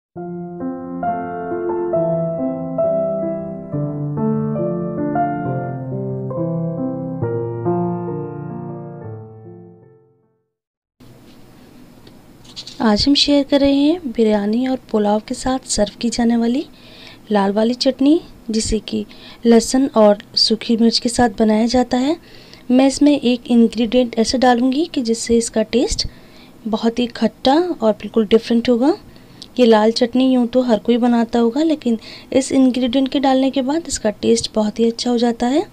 आज हम शेयर कर रहे हैं बिरयानी और पुलाव के साथ सर्व की जाने वाली लाल वाली चटनी, जिसे कि लहसुन और सूखी मिर्च के साथ बनाया जाता है। मैं इसमें एक इंग्रेडिएंट ऐसा डालूंगी कि जिससे इसका टेस्ट बहुत ही खट्टा और बिल्कुल डिफरेंट होगा। ये लाल चटनी यूँ तो हर कोई बनाता होगा, लेकिन इस इंग्रेडिएंट के डालने के बाद इसका टेस्ट बहुत ही अच्छा हो जाता है।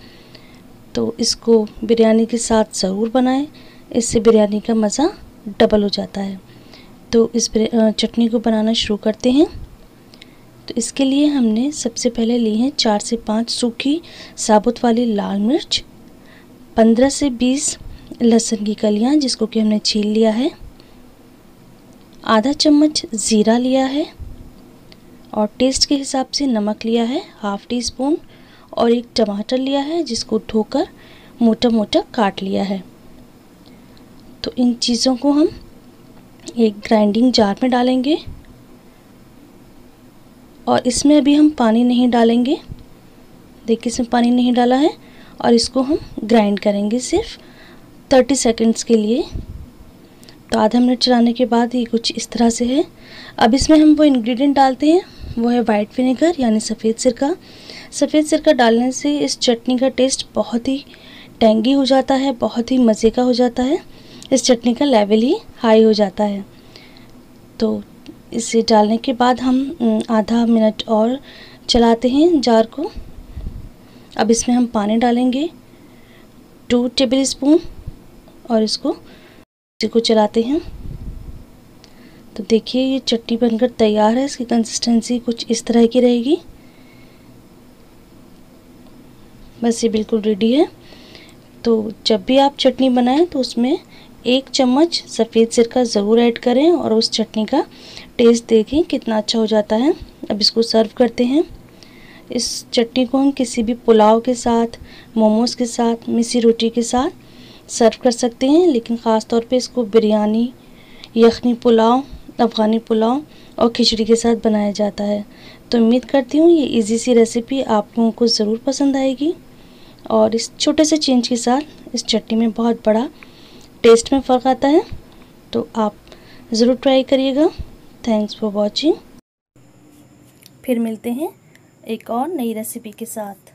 तो इसको बिरयानी के साथ ज़रूर बनाएं, इससे बिरयानी का मज़ा डबल हो जाता है। तो इस चटनी को बनाना शुरू करते हैं। तो इसके लिए हमने सबसे पहले ली हैं 4 से 5 सूखी साबुत वाली लाल मिर्च, 15 से 20 लहसुन की कलियां जिसको कि हमने छील लिया है, आधा चम्मच ज़ीरा लिया है और टेस्ट के हिसाब से नमक लिया है ½ टी स्पून, और एक टमाटर लिया है जिसको धोकर मोटा मोटा काट लिया है। तो इन चीज़ों को हम एक ग्राइंडिंग जार में डालेंगे और इसमें अभी हम पानी नहीं डालेंगे। देखिए इसमें पानी नहीं डाला है और इसको हम ग्राइंड करेंगे सिर्फ 30 सेकंड्स के लिए। तो आधा मिनट चलाने के बाद ये कुछ इस तरह से है। अब इसमें हम वो इंग्रेडिएंट डालते हैं, वो है वाइट विनेगर यानी सफ़ेद सिरका। सफ़ेद सिरका डालने से इस चटनी का टेस्ट बहुत ही टेंगी हो जाता है, बहुत ही मज़े का हो जाता है। इस चटनी का लेवल ही हाई हो जाता है। तो इसे डालने के बाद हम आधा मिनट और चलाते हैं जार को। अब इसमें हम पानी डालेंगे 2 टेबल स्पून और इसको चलाते हैं। तो देखिए ये चटनी बनकर तैयार है। इसकी कंसिस्टेंसी कुछ इस तरह की रहेगी। बस ये बिल्कुल रेडी है। तो जब भी आप चटनी बनाएं तो उसमें 1 चम्मच सफ़ेद सिरका ज़रूर ऐड करें और उस चटनी का टेस्ट देखें कितना अच्छा हो जाता है। अब इसको सर्व करते हैं। इस चटनी को हम किसी भी पुलाव के साथ, मोमोज़ के साथ, मिसी रोटी के साथ सर्व कर सकते हैं, लेकिन ख़ास तौर पे इसको बिरयानी, यखनी पुलाव, अफ़गानी पुलाव और खिचड़ी के साथ बनाया जाता है। तो उम्मीद करती हूँ ये इजी सी रेसिपी आप लोगों को ज़रूर पसंद आएगी और इस छोटे से चेंज के साथ इस चटनी में बहुत बड़ा टेस्ट में फ़र्क आता है। तो आप ज़रूर ट्राई करिएगा। Thanks for watching. फिर मिलते हैं एक और नई रेसिपी के साथ।